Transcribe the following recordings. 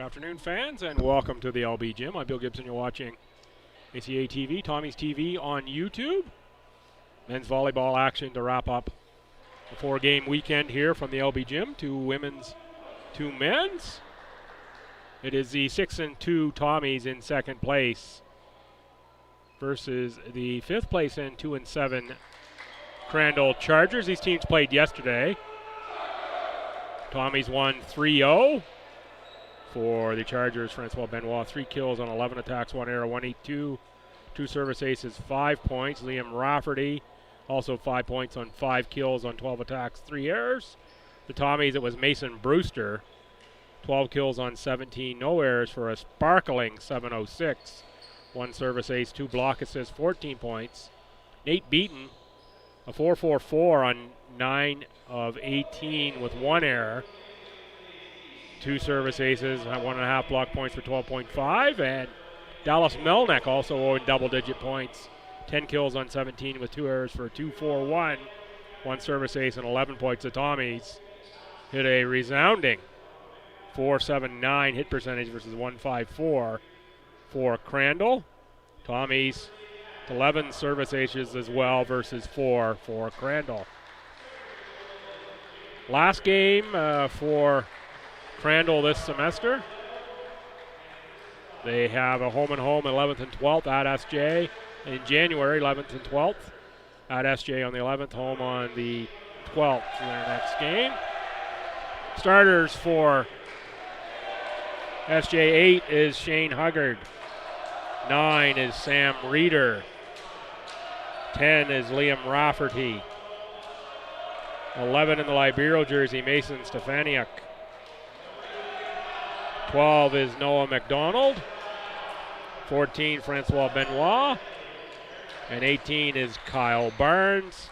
Good afternoon, fans, and welcome to the LB Gym. I'm Bill Gibson. You're watching ACAA TV, Tommy's TV on YouTube. Men's volleyball action to wrap up the four-game weekend here from the LB Gym. Two women's, two men's. It is the 6-2 Tommies in second place versus the fifth place and 2-7 Crandall Chargers. These teams played yesterday. Tommies won 3-0. For the Chargers, Francois Benoit, 3 kills on 11 attacks, 1 error, 182, 2 service aces, 5 points. Liam Rafferty, also 5 points on 5 kills on 12 attacks, 3 errors. The Tommies, it was Mason Brewster, 12 kills on 17, no errors for a sparkling 706. 1 service ace, 2 block assists, 14 points. Nate Beaton, a 4-4-4 on 9 of 18 with 1 error. 2 service aces, 1.5 block points for 12.5, and Dallas Melnick also owed double-digit points. 10 kills on 17 with 2 errors for 2-4-1. 1 service ace and 11 points. The Tommies hit a resounding 4.79 hit percentage versus 1.54 for Crandall. Tommies 11 service aces as well versus 4 for Crandall. Last game for Crandall this semester. They have a home and home 11th and 12th at SJ in January, 11th and 12th at SJ on the 11th, home on the 12th for their next game. Starters for SJ 8 is Shane Huggard. 9 is Sam Reeder. 10 is Liam Rafferty. 11 in the Libero jersey, Mason Stefaniuk. 12 is Noah McDonald, 14 Francois Benoit, and 18 is Kyle Barnes.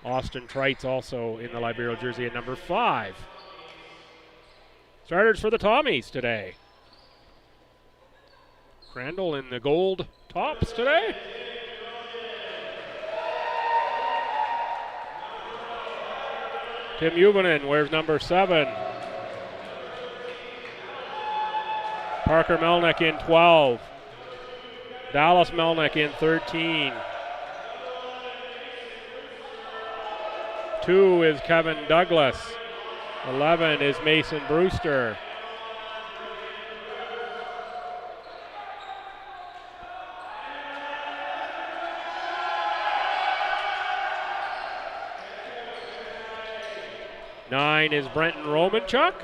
Austin Treitz also in the Libero jersey at number 5. Starters for the Tommies today. Crandall in the gold tops today. Tim Juvonen wears number 7. Parker Melnick in 12. Dallas Melnick in 13. 2 is Kevin Douglas. 11 is Mason Brewster. Nine is Brenton Romanchuk.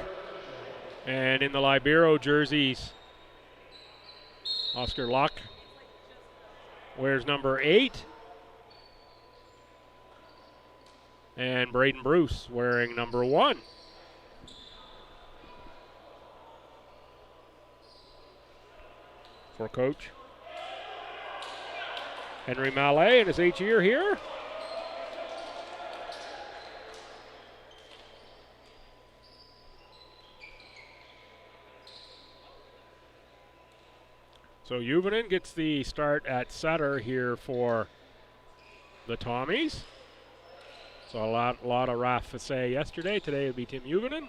And in the Libero jerseys, Oscar Luck wears number 8. And Braden Bruce wearing number 1. For coach Henry Mallet in his 8th year here. So Juvonen gets the start at setter here for the Tommies. So a lot of Raf Fassé yesterday. Today it'll be Tim Juvonen.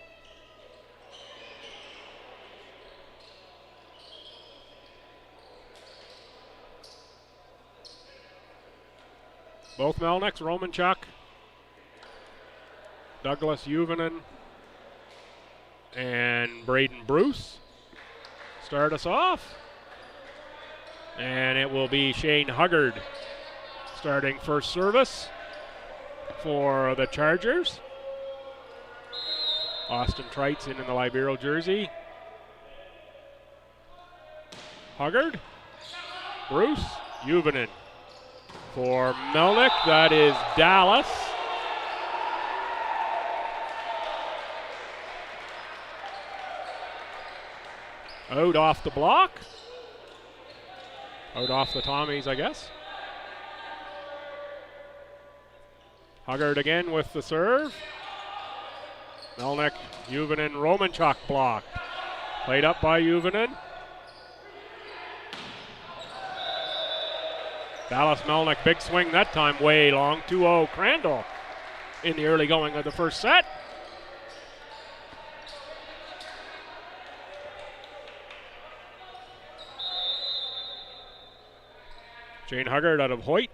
Both Melnicks, Romanchuk, Douglas Juvonen, and Braden Bruce start us off. And it will be Shane Huggard starting first service for the Chargers. Austin Treitz in the Libero jersey. Huggard, Bruce, Juvonen. For Melnick, that is Dallas. Out off the block. Out off the Tommies, I guess. Huggard again with the serve. Melnick, Juvonen, Romanchuk blocked. Played up by Juvonen. Dallas Melnick, big swing that time, way long. 2-0 Crandall in the early going of the first set. Jane Huggard out of Hoyt.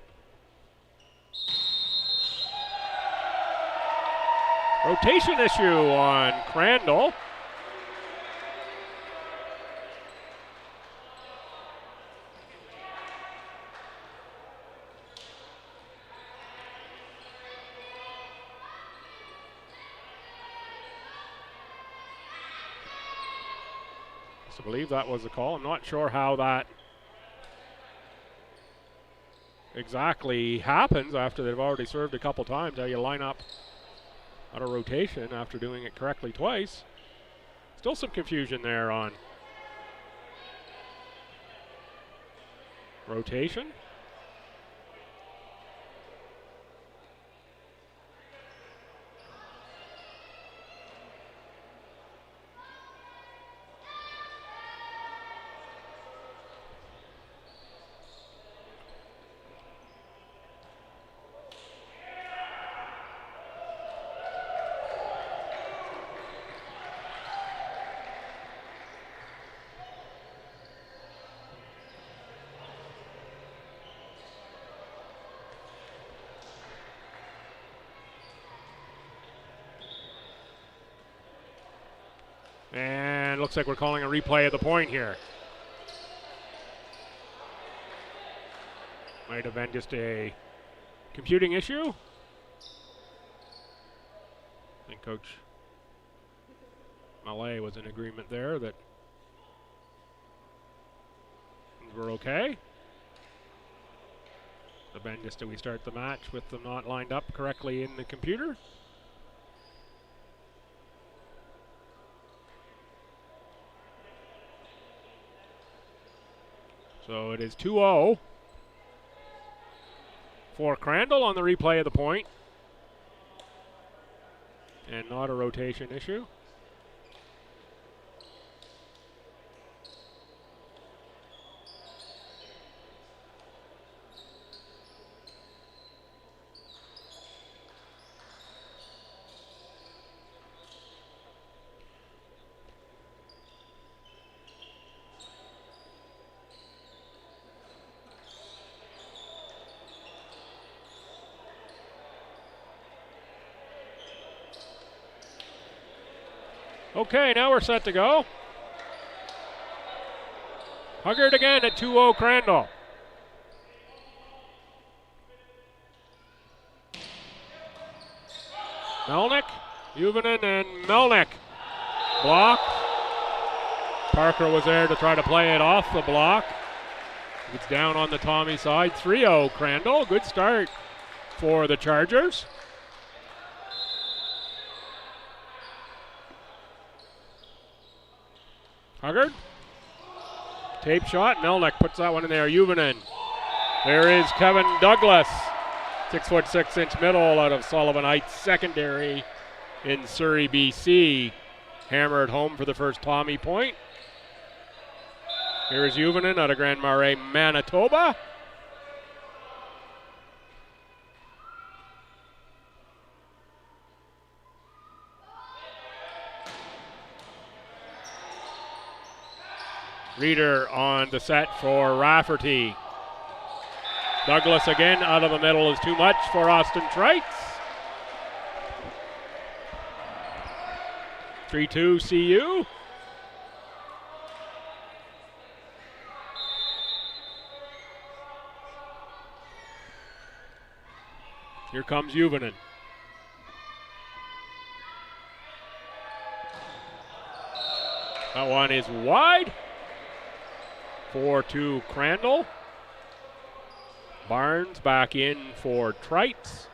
Rotation issue on Crandall. I believe that was the call. I'm not sure how that exactly happens after they've already served a couple times, how you line up out of rotation after doing it correctly twice. Still some confusion there on rotation. And looks like we're calling a replay of the point here. Might have been just a computing issue. I think Coach Mallet was in agreement there that things were okay. The Ben just we start the match with them not lined up correctly in the computer. So it is 2-0 for Crandall on the replay of the point. And not a rotation issue. Okay, now we're set to go. Huggard again at 2-0 Crandall. Melnick, Juvonen, and Melnick. Block. Parker was there to try to play it off the block. It's down on the Tommy side. 3-0 Crandall. Good start for the Chargers. Huggard. Tape shot. Melnick puts that one in there. Juvonen. There is Kevin Douglas. 6'6" middle out of Sullivan Heights Secondary in Surrey, BC. Hammered home for the first Tommy point. Here is Juvonen out of Grand Marais, Manitoba. Reeder on the set for Rafferty. Douglas again out of the middle is too much for Austin Trites. 3-2 CU. Here comes Juvonen. That one is wide. 4-2 Crandall. Barnes back in for Trites.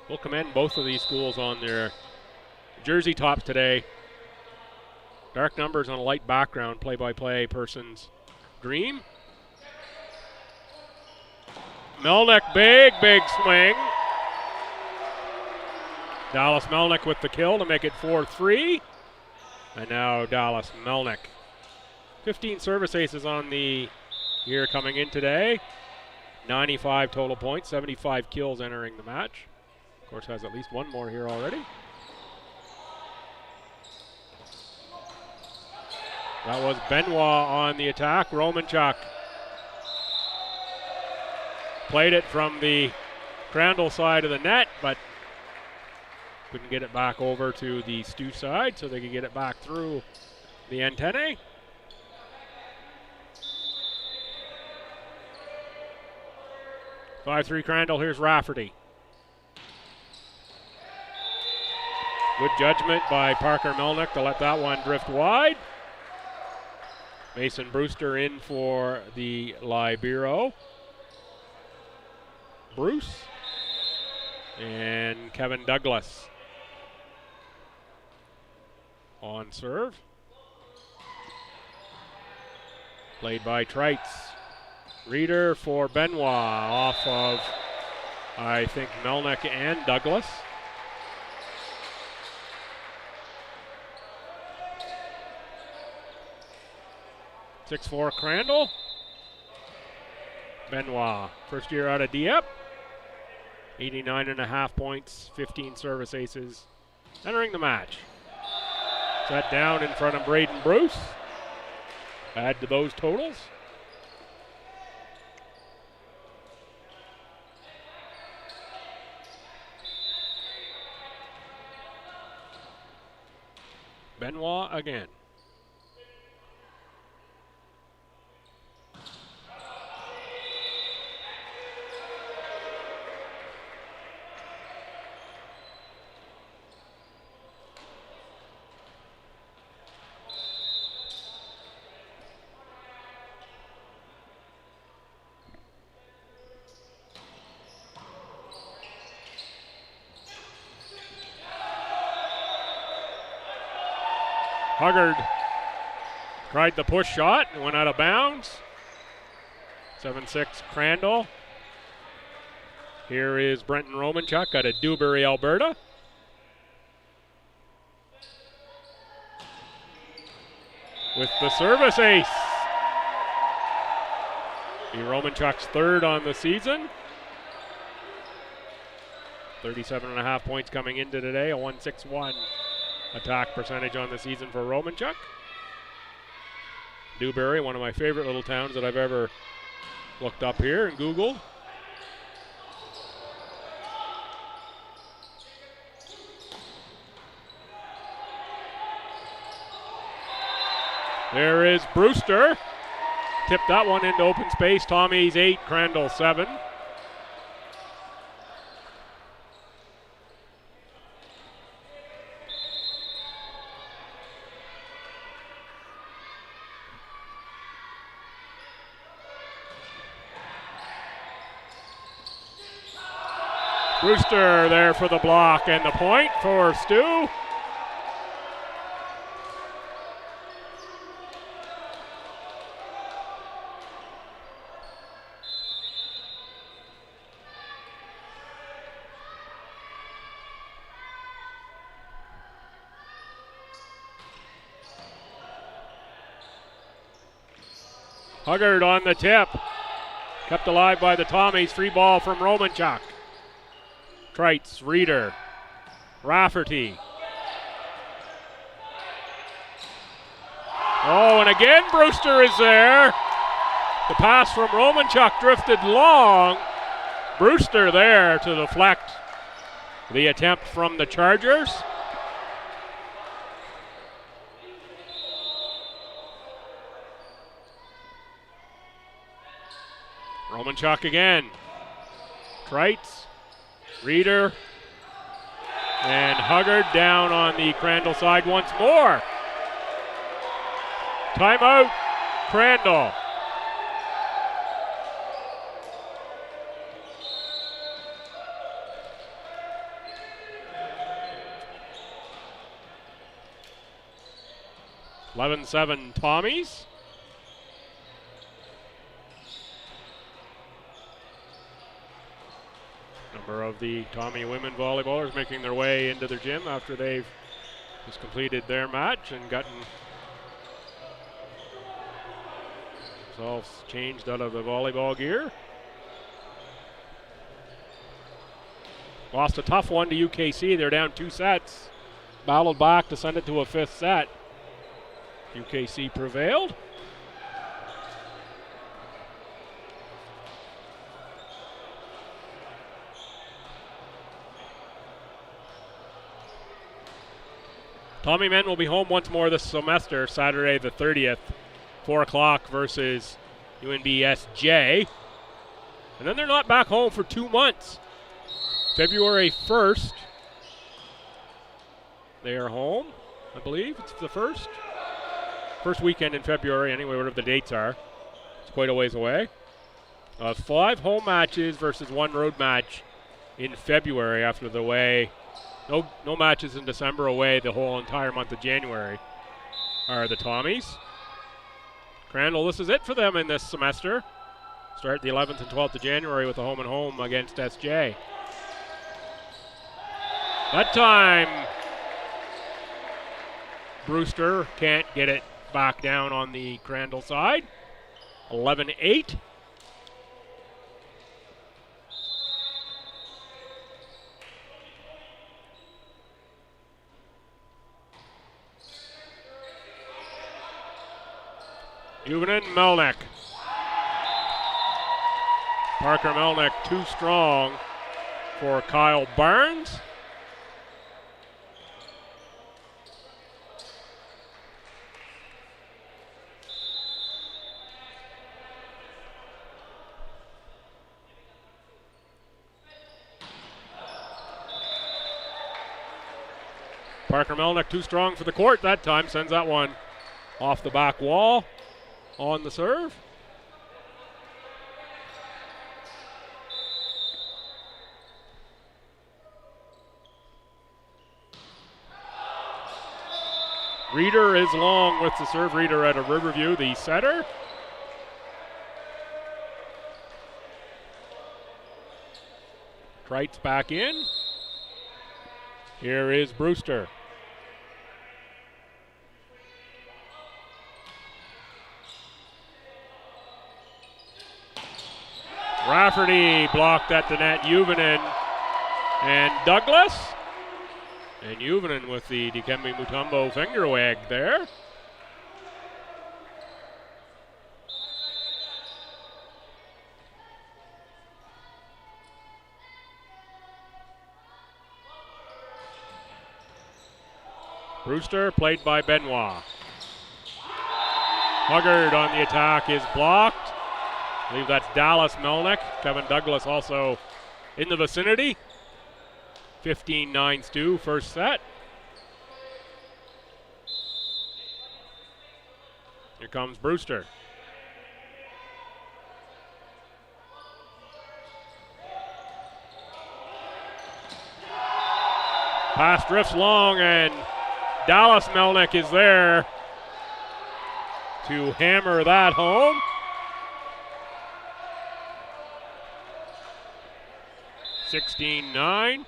We'll commend both of these schools on their jersey tops today. Dark numbers on a light background, play-by-play person's dream. Melnick, big swing. Dallas Melnick with the kill to make it 4-3. And now Dallas Melnick. 15 service aces on the year coming in today. 95 total points, 75 kills entering the match. Of course, has at least one more here already. That was Benoit on the attack. Romanchuk played it from the Crandall side of the net, but couldn't get it back over to the STU side so they could get it back through the antennae. (5-3) Crandall. Here's Rafferty. Good judgment by Parker Melnick to let that one drift wide. Mason Brewster in for the libero. Bruce and Kevin Douglas on serve. Played by Trites. Reader for Benoit off of, I think, Melnick and Douglas. (6-4) Crandall. Benoit, first year out of Dieppe. 89.5 points, 15 service aces, entering the match. Set down in front of Braden Bruce. Add to those totals. Benoit again. Huggard tried the push shot and went out of bounds. 7-6 Crandall. Here is Brenton Romanchuk out of Dewberry, Alberta. With the service ace. Be Romanchuk's third on the season. 37.5 points coming into today, a 161 attack percentage on the season for Romanchuk. Dewberry, one of my favorite little towns that I've ever looked up here and Googled. There is Brewster. Tipped that one into open space. Tommy's 8, Crandall 7. Brewster there for the block and the point for STU. Huggard on the tip. Kept alive by the Tommies. Free ball from Romanchuk. Trites, Reader, Rafferty. Oh, and again Brewster is there. The pass from Romanchuk drifted long. Brewster there to deflect the attempt from the Chargers. Romanchuk again. Trites. Reader and Huggard down on the Crandall side once more. Timeout, Crandall. (11-7) Tommies. Number of the Tommy women volleyballers making their way into their gym after they've just completed their match and gotten themselves changed out of the volleyball gear. Lost a tough one to UKC. They're down 2 sets. Battled back to send it to a 5th set. UKC prevailed. Tommy men will be home once more this semester, Saturday the 30th, 4 o'clock versus UNBSJ. And then they're not back home for 2 months. February 1st, they are home, I believe. It's the first weekend in February, anyway, whatever the dates are. It's quite a ways away. 5 home matches versus 1 road match in February after the away. No matches in December away the whole entire month of January are the Tommies. Crandall, this is it for them in this semester. Start the 11th and 12th of January with a home and home against SJ. That time, Brewster can't get it back down on the Crandall side. 11-8. Juvenin, Melnick. Parker Melnick too strong for Kyle Barnes. Parker Melnick too strong for the court that time. Sends that one off the back wall on the serve. Reeder is long with the serve. Reeder out of Riverview, the setter. Kreitz back in. Here is Brewster. Rafferty blocked at the net. Juvenin and Douglas. And Juvenin with the Dikembe Mutombo finger wag there. Brewster played by Benoit. Huggard on the attack is blocked. I believe that's Dallas Melnick. Kevin Douglas also in the vicinity. 15-9 STU, first set. Here comes Brewster. Pass drifts long, and Dallas Melnick is there to hammer that home. 16-9.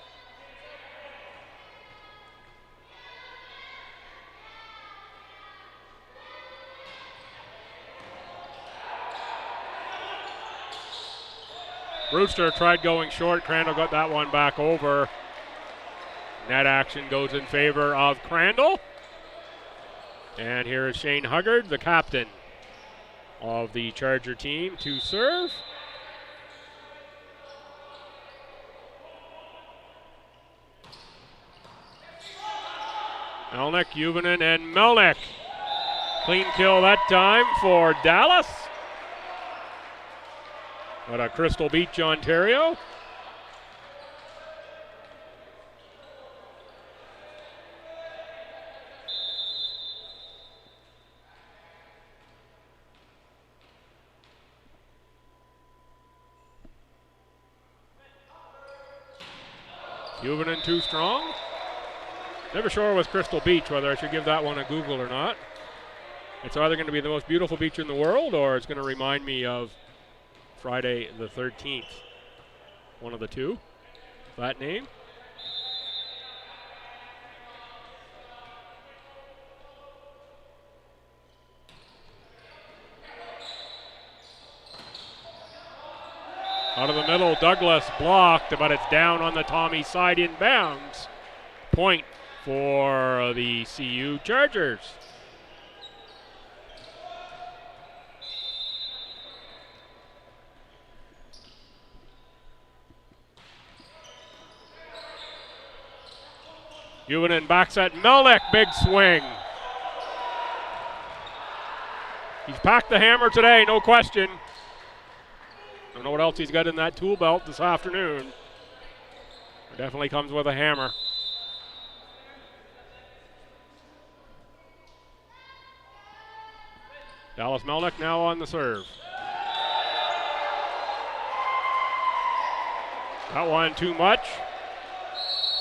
Brewster tried going short. Crandall got that one back over. Net action goes in favor of Crandall. And here is Shane Huggard, the captain of the Charger team, to serve. Melnick, Juvenin, and Melnick. Clean kill that time for Dallas. Out of Crystal Beach, Ontario. Juvenin too strong. Never sure with Crystal Beach whether I should give that one a Google or not. It's either going to be the most beautiful beach in the world or it's going to remind me of Friday the 13th. One of the two. That name. Out of the middle, Douglas blocked, but it's down on the Tommy side inbounds. Point for the CU Chargers. Juvonen backs at Melnick, big swing. He's packed the hammer today, no question. Don't know what else he's got in that tool belt this afternoon. It definitely comes with a hammer. Dallas Melnick now on the serve. That one too much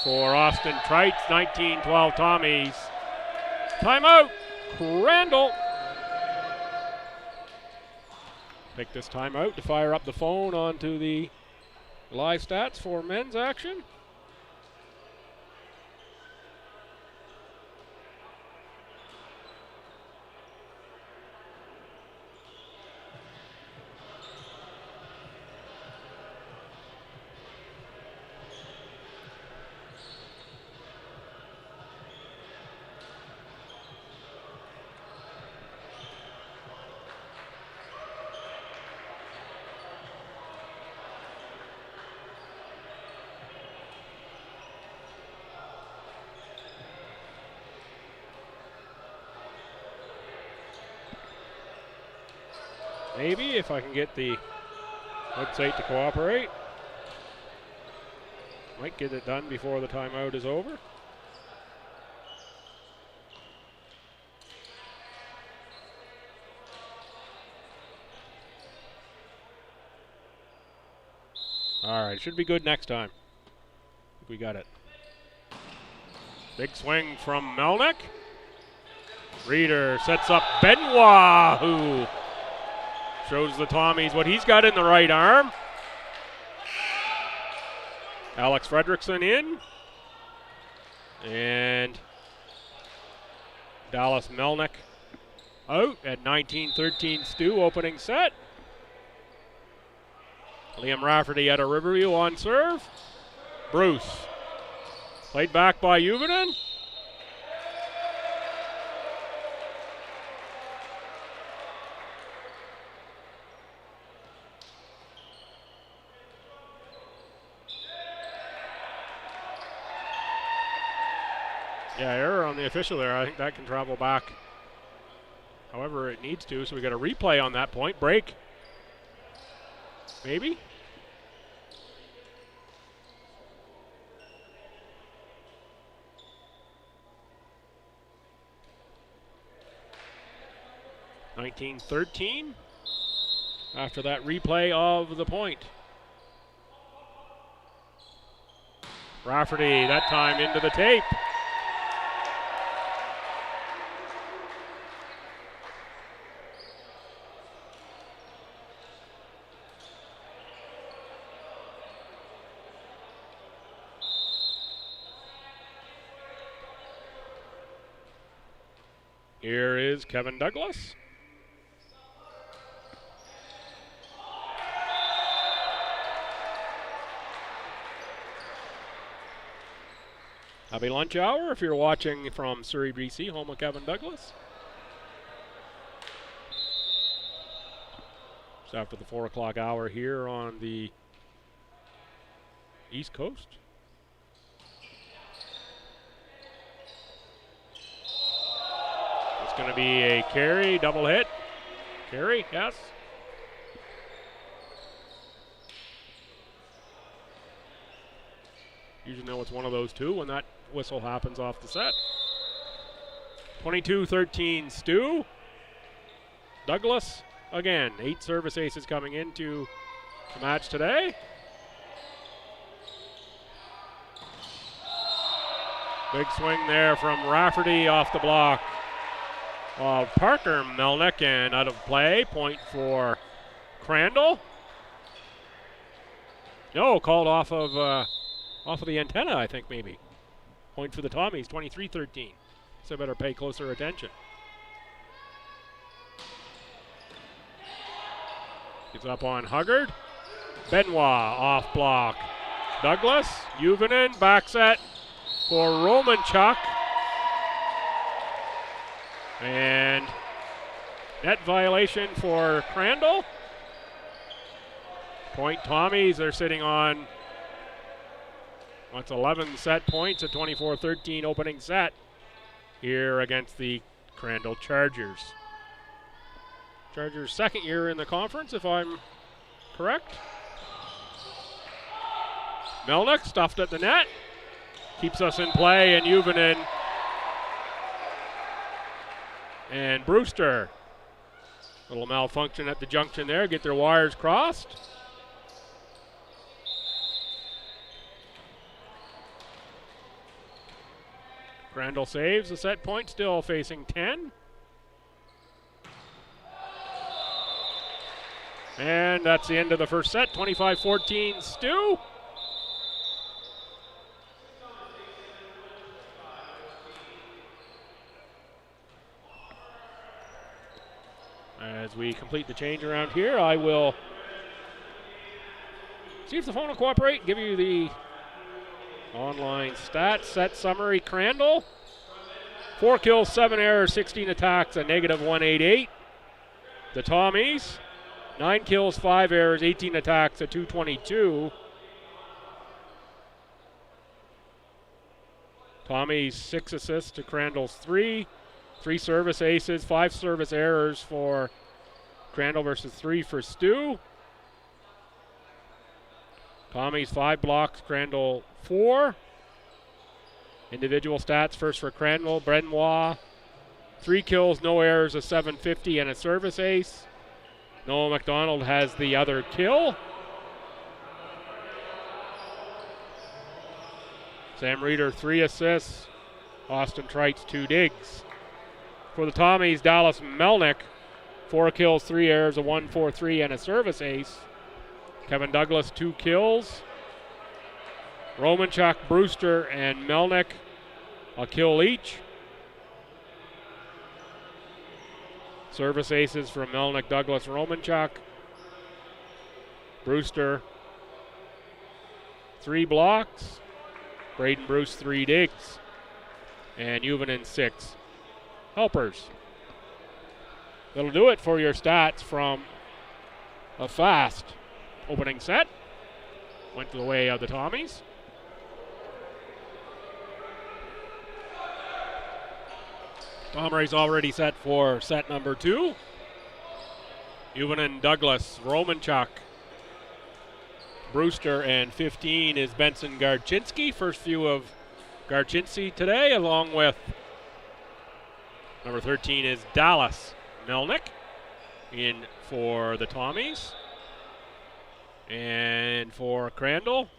for Austin Trites. 19-12 Tommies. Timeout, Crandall. Take this timeout to fire up the phone onto the live stats for men's action. Maybe if I can get the website to cooperate. Might get it done before the timeout is over. All right, should be good next time. We got it. Big swing from Melnick. Reeder sets up Benoit, who shows the Tommies what he's got in the right arm. Alex Fredrickson in. And Dallas Melnick out at 19-13 STU opening set. Liam Rafferty at a Riverview on serve. Bruce. Played back by Juvonen. Yeah, error on the official there. I think that can travel back however it needs to. So we got a replay on that point. Break. Maybe. (19-13) after that replay of the point. Rafferty that time into the tape. Here is Kevin Douglas. Happy lunch hour if you're watching from Surrey, BC, home of Kevin Douglas. Just after the 4 o'clock hour here on the East Coast. It's going to be a carry, double hit. Carry, yes. Usually know it's one of those two when that whistle happens off the set. 22-13 STU. Douglas again, 8 service aces coming into the match today. Big swing there from Rafferty off the block of Parker Melnick and out of play. Point for Crandall. No, called off of the antenna, I think maybe. Point for the Tommies, 23-13. So better pay closer attention. Gets up on Huggard. Benoit off block. Douglas, Juvonen, back set for Romanchuk. And net violation for Crandall. Point Tommies are sitting on That's 11 set points, a 24-13 opening set here against the Crandall Chargers. Chargers' second year in the conference, if I'm correct. Melnick stuffed at the net. Keeps us in play, and Juvonen and Brewster. Little malfunction at the junction there, get their wires crossed. Crandall saves the set point, still facing 10. And that's the end of the first set, 25-14 STU. As we complete the change around here, I will see if the phone will cooperate, give you the online stats. Set summary: Crandall, 4 kills, 7 errors, 16 attacks, a -188. The Tommies, 9 kills, 5 errors, 18 attacks, a 222. Tommies 6 assists to Crandall's 3. 3 service aces, 5 service errors for Crandall versus 3 for STU. Tommies 5 blocks, Crandall 4. Individual stats: first for Crandall, Benoit, 3 kills, no errors, a 750 and a service ace. Noah McDonald has the other kill. Sam Reeder 3 assists, Austin Trites 2 digs. For the Tommies, Dallas Melnick, 4 kills, 3 errors, a 143 and a service ace. Kevin Douglas 2 kills. Romanchuk, Brewster, and Melnick a kill each. Service aces from Melnick, Douglas, Romanchuk. Brewster 3 blocks. Braden Bruce 3 digs. And Juvonen 6 helpers. That'll do it for your stats from a fast opening set. Went to the way of the Tommies. Tom Ray's already set for set number 2. Juvonen, Douglas, Romanchuk, Brewster, and 15 is Benson Garczynski. First view of Garczynski today, along with number 13 is Dallas Melnick in for the Tommies. And for Crandall,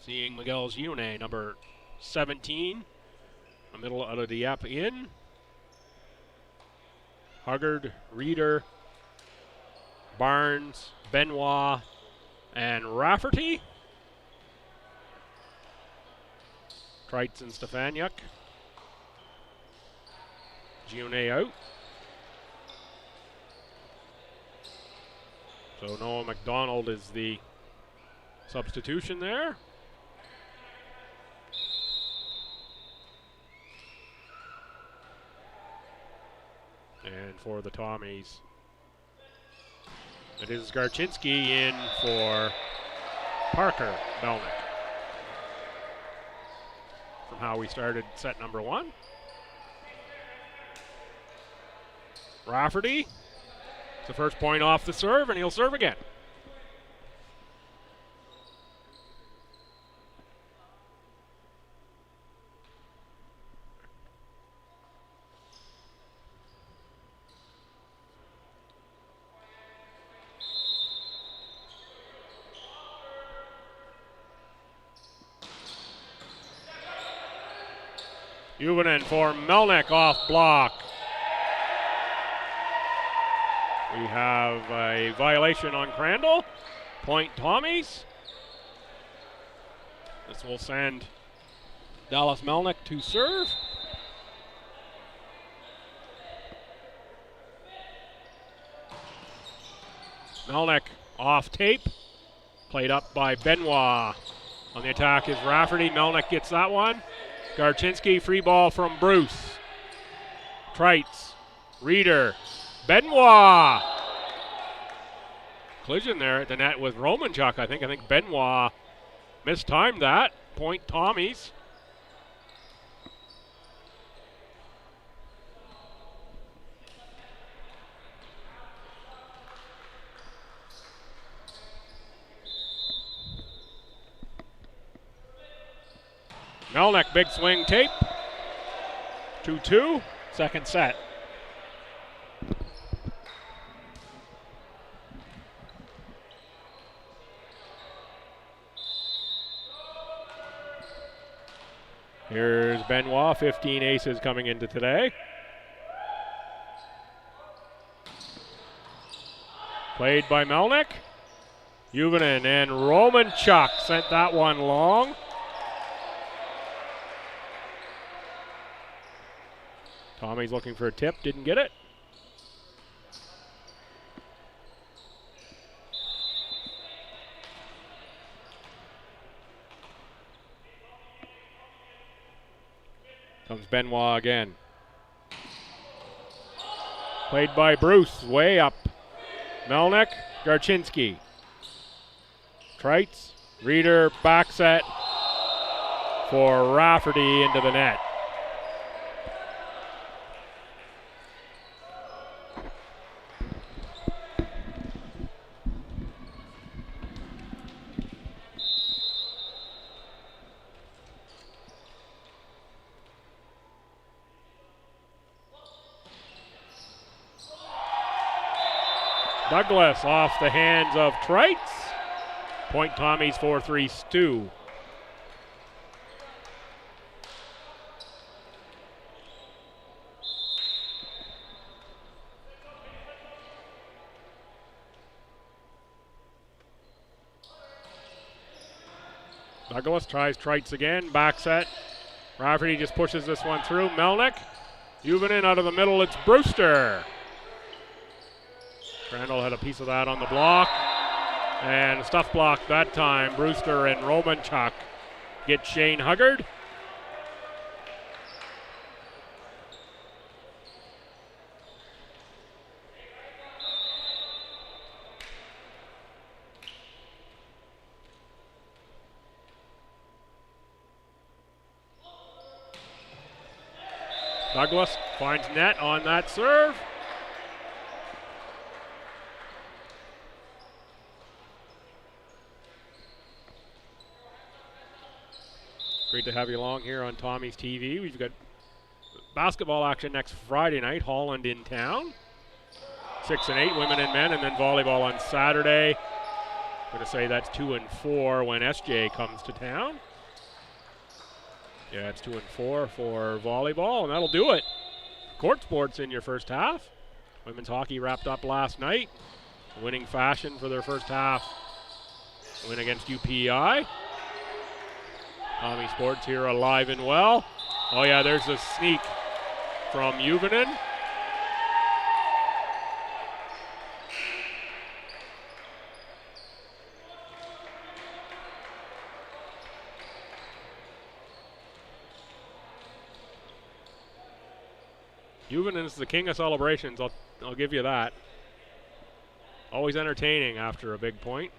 seeing Miguel Gione, number 17, the middle out of the app in. Huggard, Reeder, Barnes, Benoit, and Rafferty. Trites and Stefaniuk. Gione out. So Noah McDonald is the substitution there. And for the Tommies, it is Garczynski in for Parker Melnick. From how we started set number 1. Rafferty, it's the first point off the serve, and he'll serve again. Juvonen for Melnick off block. We have a violation on Crandall. Point Tommies. This will send Dallas Melnick to serve. Melnick off tape. Played up by Benoit. On the attack is Rafferty. Melnick gets that one. Garczynski, free ball from Bruce. Trites, Reeder, Benoit. Collision there at the net with Romanchuk, I think. I think Benoit Mistimed that. Point Tommies. Melnick, big swing tape. 2-2. Second set. Here's Benoit, 15 aces coming into today. Played by Melnick. Juvonen and Romanchuk sent that one long. Tommy's looking for a tip, didn't get it. Comes Benoit again. Played by Bruce, way up. Melnick, Garchinski. Trites, Reeder, back set for Rafferty into the net. Douglas off the hands of Trites. Point Tommies 4-3 Stu. Douglas tries Trites again, back set. Rafferty just pushes this one through. Melnick, Juvonen out of the middle, it's Brewster. Crandall had a piece of that on the block. And stuff block that time. Brewster and Romanchuk get Shane Huggard. Douglas finds net on that serve. Great to have you along here on Tommy's TV. We've got basketball action next Friday night, Holland in town. 6 and 8, women and men, and then volleyball on Saturday. I'm going to say that's 2 and 4 when SJ comes to town. Yeah, it's 2 and 4 for volleyball, and that'll do it. Court sports in your first half. Women's hockey wrapped up last night. Winning fashion for their first half win against UPI. Tommy Sports here alive and well. Oh yeah, there's a sneak from Juvonen. Juvonen is the king of celebrations, I'll give you that. Always entertaining after a big point.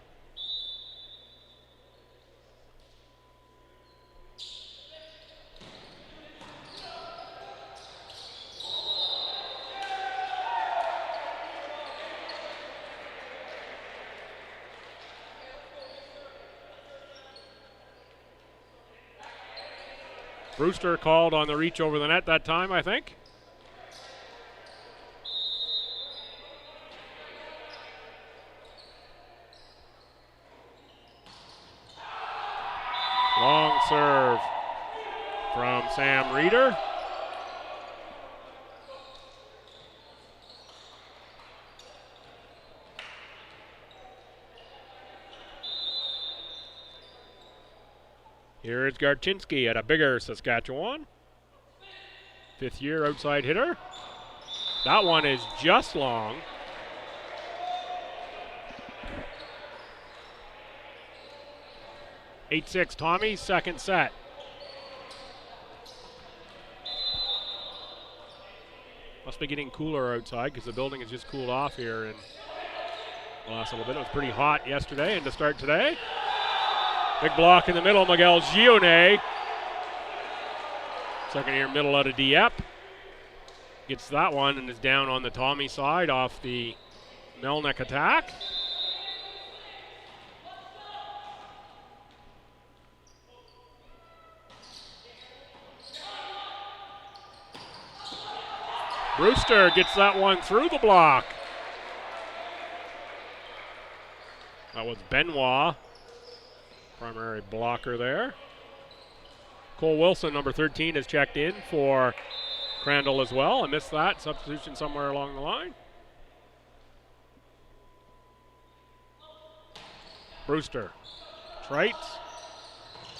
Brewster called on the reach over the net that time, I think. Long serve from Sam Reeder. Here is Garchinski at a bigger Saskatchewan. 5th year outside hitter. That one is just long. (8-6) Tommy, second set. Must be getting cooler outside because the building has just cooled off here in the last little bit. It was pretty hot yesterday and to start today. Big block in the middle, Miguel Gione. Second year middle out of Dieppe. Gets that one and is down on the Tommy side off the Melnick attack. Brewster gets that one through the block. That was Benoit, primary blocker there. Cole Wilson, number 13, has checked in for Crandall as well. I missed that. Substitution somewhere along the line. Brewster. Trite.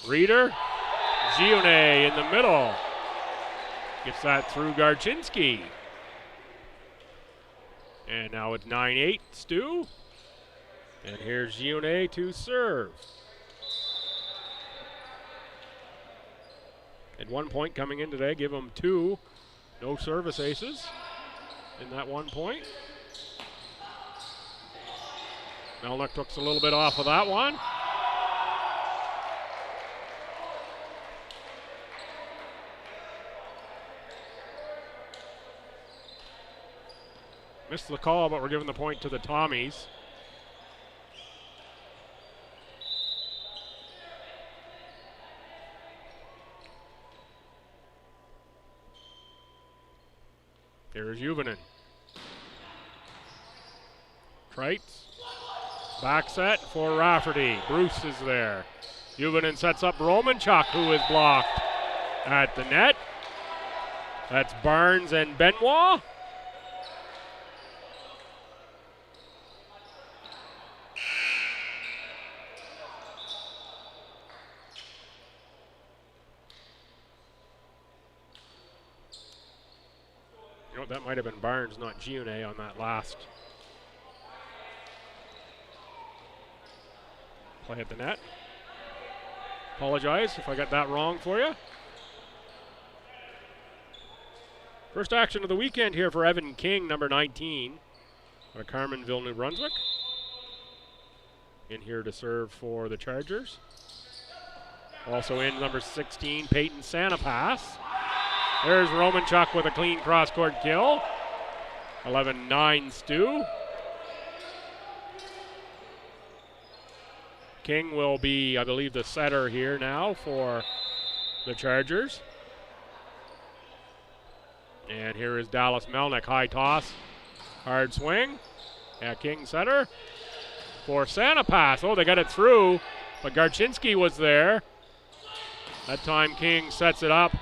Reeder. Gione in the middle. Gets that through Garczynski. And now it's 9-8 STU. And here's Gione to serve. At 1 point coming in today, give him 2 no service aces in that 1 point. Melnick took a little bit off of that one. Missed the call, but we're giving the point to the Tommies. Here's Juvonen. Trite. Back set for Rafferty. Bruce is there. Juvonen sets up Romanchuk, who is blocked at the net. That's Barnes and Benoit. That might have been Barnes, not Gione, on that last play at the net. Apologize if I got that wrong for you. First action of the weekend here for Evan King, number 19, out of Carmenville, New Brunswick. In here to serve for the Chargers. Also in number 16, Peyton Sanapass. There's Romanchuk with a clean cross-court kill. 11-9 STU. King will be, I believe, the setter here now for the Chargers. And here is Dallas Melnick. High toss, hard swing. Yeah, King setter for Sanapass. Oh, they got it through, but Garczynski was there. That time King sets it up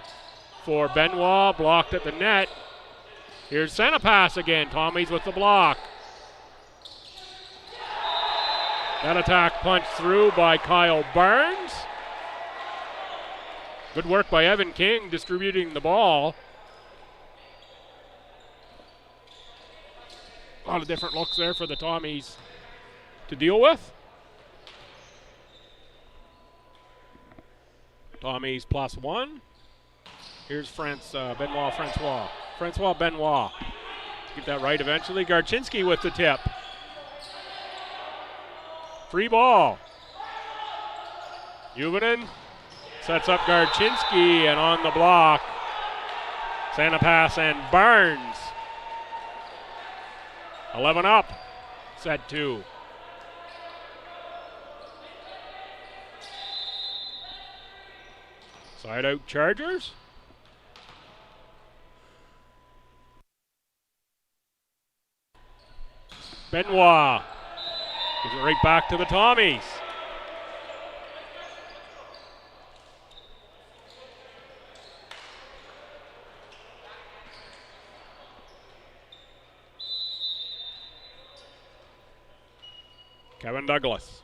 for Benoit, blocked at the net. Here's Sanapass again. Tommy's with the block. That attack punched through by Kyle Barnes. Good work by Evan King distributing the ball. A lot of different looks there for the Tommies to deal with. Tommies +1. Here's Benoit Francois. Francois Benoit. Get that right eventually. Garczynski with the tip. Free ball. Juvonen sets up Garczynski, and on the block, Sanapass and Barnes. 11 up, set 2. Side out Chargers. Benoit gives it right back to the Tommies. Kevin Douglas.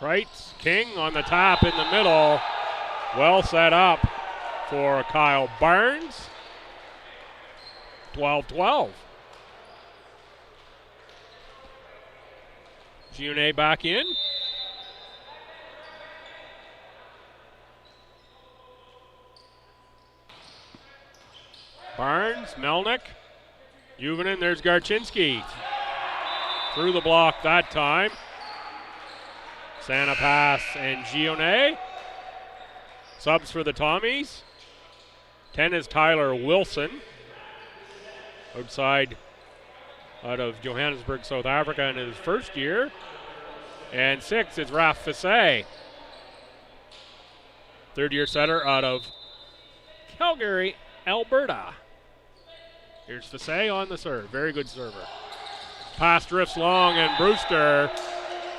Kreitz, King on the tap in the middle. Well set up for Kyle Barnes. 12-12. Gione back in. Barnes, Melnick, Juvonen, there's Garczynski. Through the block that time. Santa Pass and Gionnet. Subs for the Tommies. 10 is Tyler Wilson. Outside out of Johannesburg, South Africa in his first year. And 6 is Raph Fassé. Third-year setter out of Calgary, Alberta. Here's Fassé on the serve. Very good server. Pass drifts long, and Brewster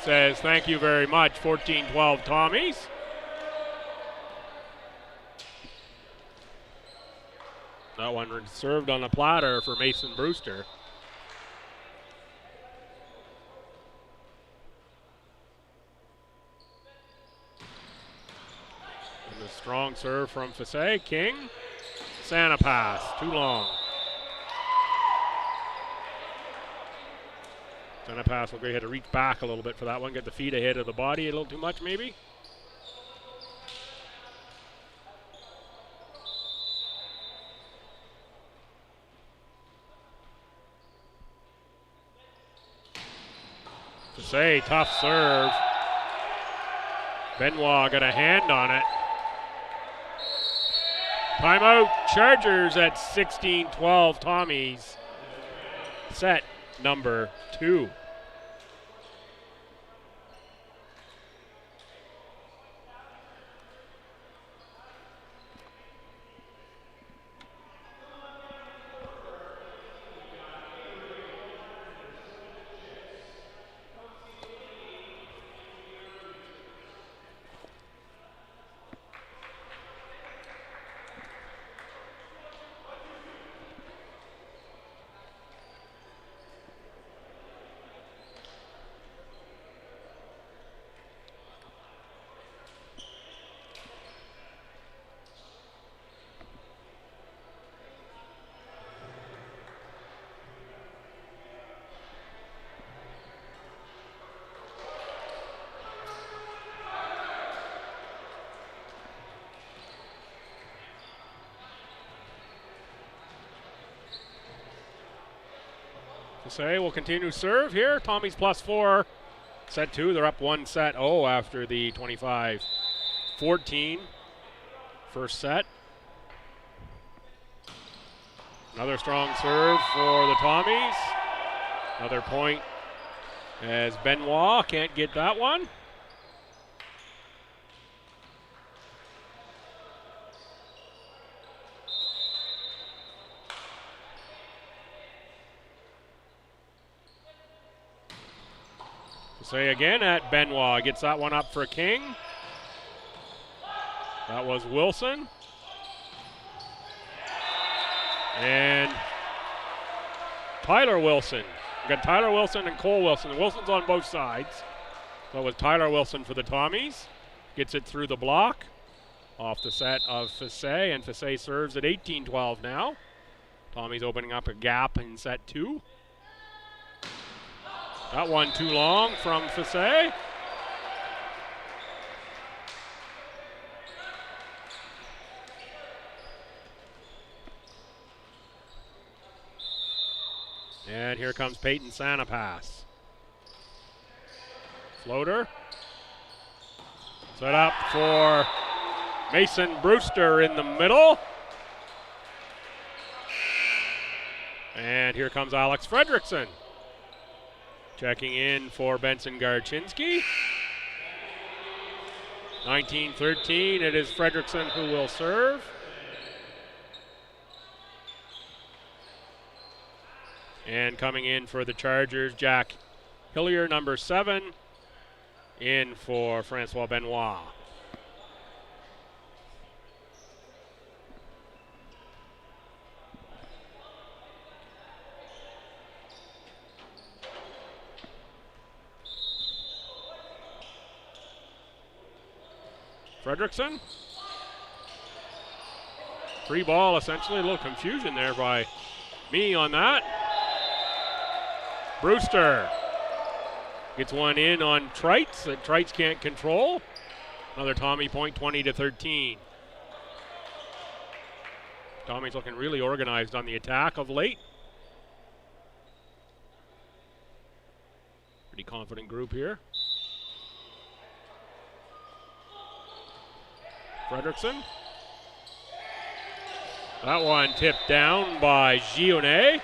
says thank you very much. 14-12 Tommies. That one served on a platter for Mason Brewster. And a strong serve from Fassé. King. Santa Pass. Too long. Santa Pass will go ahead to reach back a little bit for that one. Get the feet ahead of the body a little too much maybe. Fassé, tough serve. Benoit got a hand on it. Timeout, Chargers at 16-12 Tommies. Set number 2. Fassé will continue serve here. Tommies +4. Set 2. They're up 1-0 after the 25-14 first set. Another strong serve for the Tommies. Another point as Benoit can't get that one. Say again at Benoit. Gets that one up for King. That was Wilson. And Tyler Wilson. We got Tyler Wilson and Cole Wilson. Wilson's on both sides. So it was Tyler Wilson for the Tommies. Gets it through the block. Off the set of Fassé. And Fassé serves at 18-12 now. Tommies opening up a gap in set 2. That one too long from Fassé. And here comes Peyton Santa Pass. Floater. Set up for Mason Brewster in the middle. And here comes Alex Fredrickson. Checking in for Benson Garchinski. 19-13, it is Fredrickson who will serve. And coming in for the Chargers, Jack Hillier, number 7, in for Francois Benoit. Fredrickson. Free ball, essentially. A little confusion there by me on that. Brewster gets one in on Trites that Trites can't control. Another Tommy point, 20-13. Tommy's looking really organized on the attack of late. Pretty confident group here. Fredrickson. That one tipped down by Gionnet.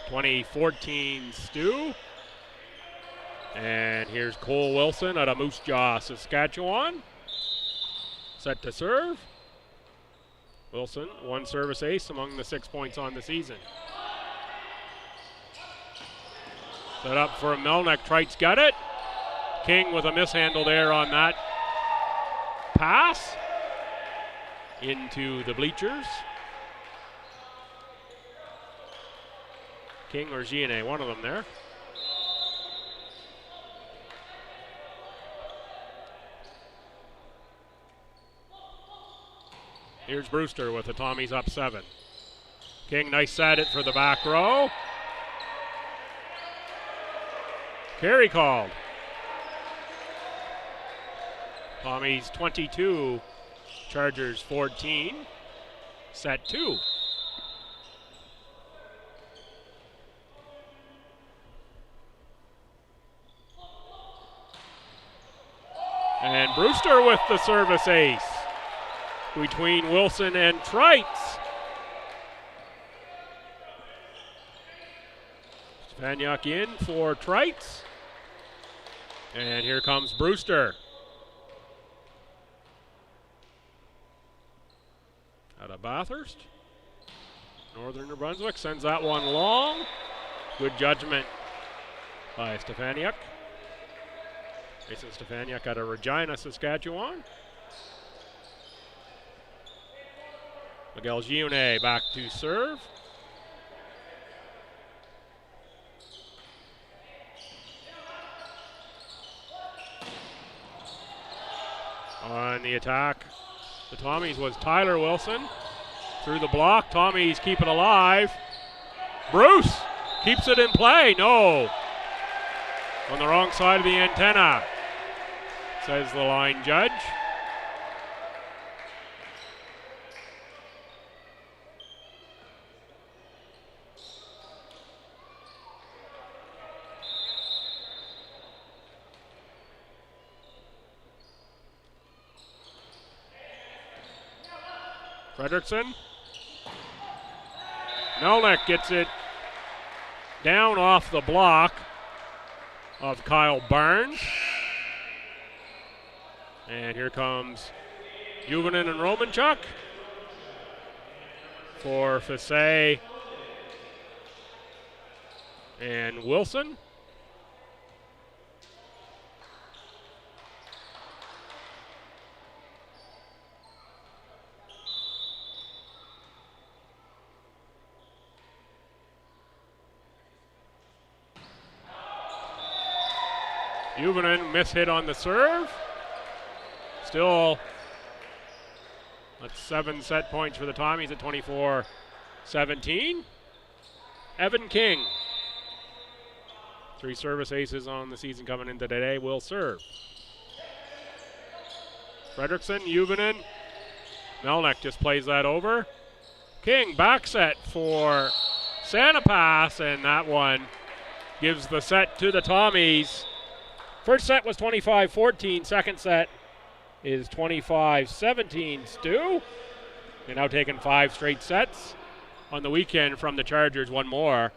2014 STU. And here's Cole Wilson out of Moose Jaw, Saskatchewan. Set to serve. Wilson, one service ace among the 6 points on the season. Set up for Melnick. Trite's got it. King with a mishandle there on that pass into the bleachers. King or Gionnet, one of them there. Here's Brewster with the Tommies up 7. King, nice set it for the back row. Carry called. Tommies 22, Chargers 14, set 2. And Brewster with the service ace between Wilson and Trites. Stefaniuk in for Trites. And here comes Brewster. Out of Bathurst. Northern New Brunswick sends that one long. Good judgment by Stefaniuk. Jason Stefaniuk out of Regina, Saskatchewan. Miguel Gionnet back to serve. On the attack, the Tommies was Tyler Wilson. Through the block, Tommies keep it alive. Bruce keeps it in play. No. On the wrong side of the antenna, says the line judge. Fredrickson. Melnick gets it down off the block of Kyle Barnes. And here comes Juvonen and Romanchuk for Fassé and Wilson. Juvonen mishit on the serve. Still, that's 7 set points for the Tommies at 24-17. Evan King, 3 service aces on the season coming into today, will serve. Fredrickson, Juvonen, Melnick just plays that over. King back set for Sanapass, and that one gives the set to the Tommies. First set was 25-14. Second set is 25-17. STU. They're now taking 5 straight sets on the weekend from the Chargers, one more,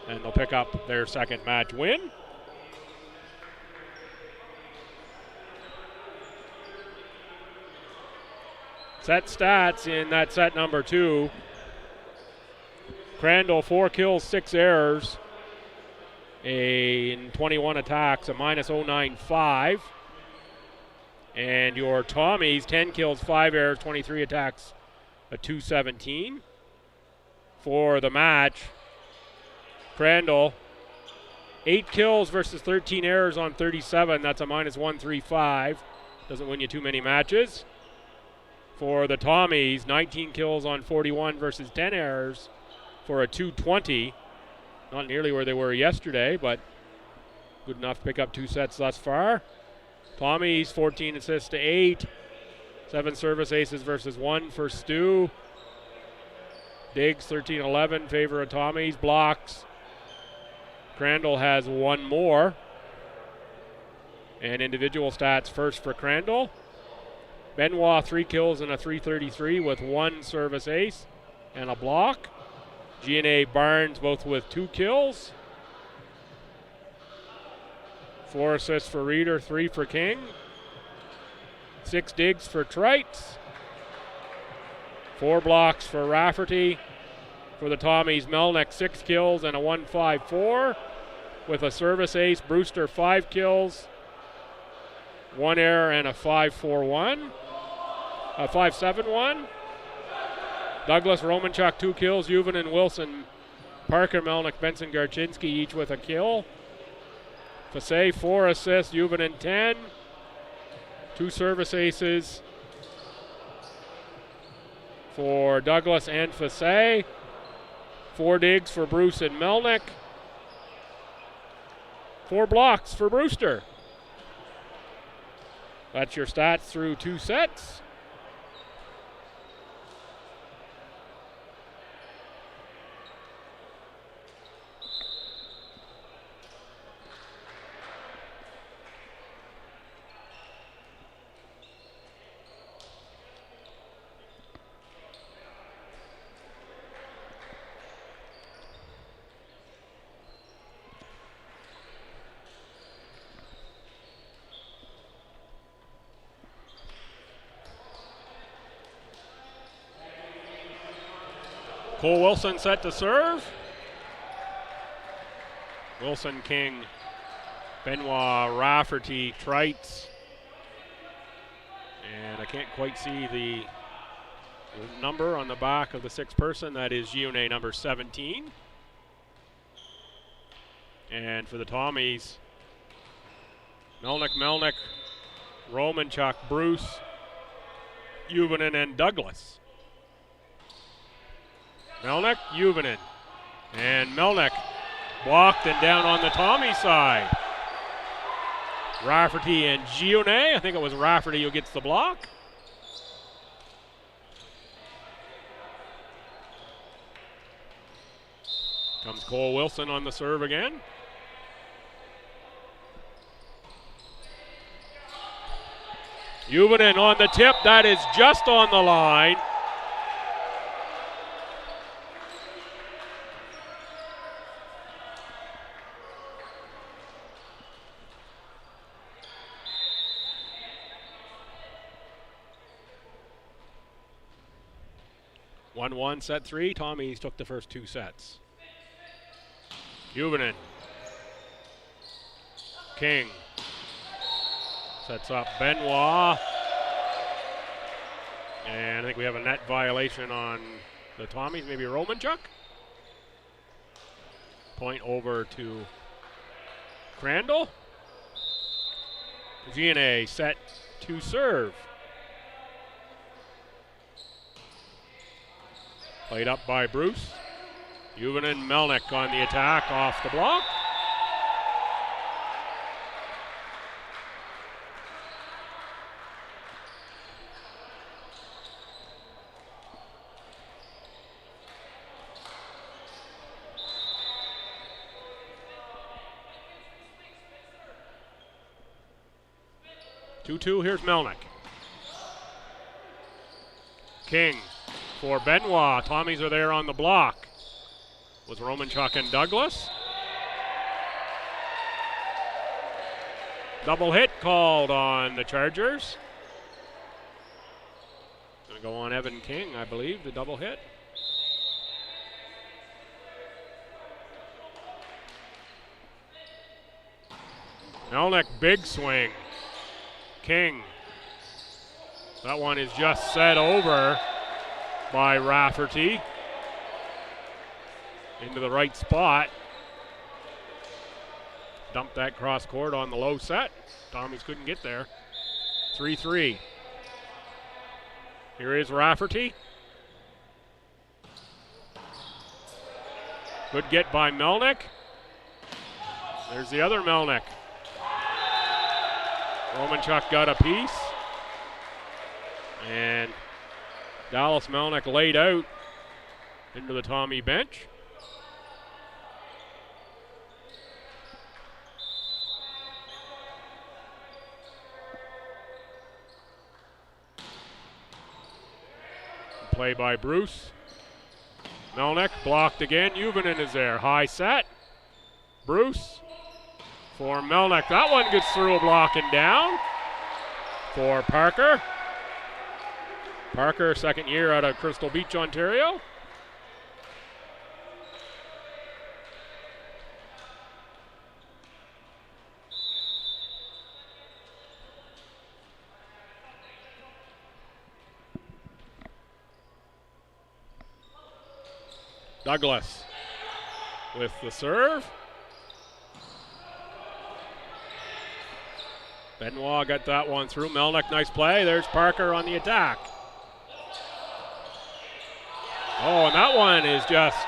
and they'll pick up their second match win. Set stats in that set number 2. Crandall, 4 kills, 6 errors. In 21 attacks, a minus 0.95. And your Tommies, 10 kills, 5 errors, 23 attacks, a 2.17. For the match, Crandall, 8 kills versus 13 errors on 37. That's a minus 135. Doesn't win you too many matches. For the Tommies, 19 kills on 41 versus 10 errors for a 220. Not nearly where they were yesterday, but good enough to pick up 2 sets thus far. Tommies, 14 assists to 8. 7 service aces versus 1 for STU. Diggs 13-11, favor of Tommies. Blocks. Crandall has one more. And individual stats first for Crandall. Benoit 3 kills and a 333 with 1 service ace and a block. G&A Barnes both with 2 kills. 4 assists for Reeder, 3 for King. 6 digs for Trites. 4 blocks for Rafferty. For the Tommies, Melnick 6 kills and a 154 with a service ace. Brewster 5 kills, 1 error and a 5-4-1. A 5-7-1. Douglas Romanchuk 2 kills. Juvonen, Wilson, Parker, Melnick, Benson, Garchinski each with a kill. Fasse 4 assists. Juvonen 10. 2 service aces for Douglas and Fasse. 4 digs for Bruce and Melnick. 4 blocks for Brewster. That's your stats through 2 sets. Cole Wilson set to serve. Wilson, King, Benoit, Rafferty, Trites. And I can't quite see the number on the back of the 6th person. That is Gione number 17. And for the Tommies, Melnick, Romanchuk, Bruce, Juvonen, and Douglas. Melnick, Juvonen, and Melnick blocked and down on the Tommy side. Rafferty and Gione. I think it was Rafferty who gets the block. Comes Cole Wilson on the serve again. Juvonen on the tip. That is just on the line. One set 3. Tommies took the first 2 sets. Juvonen. King. Sets up Benoit. And I think we have a net violation on the Tommies, maybe Romanchuk. Point over to Crandall. G&A set to serve. Played up by Bruce. Juvonen, Melnick on the attack off the block. Two, here's Melnick. King for Benoit. Tommies are there on the block. Was Romanchuk and Douglas. Double hit called on the Chargers. Going to go on Evan King, I believe, the double hit. Melnick, big swing. King. That one is just set over by Rafferty. Into the right spot. Dumped that cross court on the low set. Tommies couldn't get there. 3-3. Here is Rafferty. Good get by Melnick. There's the other Melnick. Romanchuk got a piece. And Dallas Melnick laid out. into the Tommy bench. Play by Bruce. Melnick blocked again. Juvonen is there. High set. Bruce for Melnick. That one gets through a block and down for Parker. Parker, second year out of Crystal Beach, Ontario. Douglas with the serve. Benoit got that one through. Melnick, nice play. There's Parker on the attack. Oh, and that one is just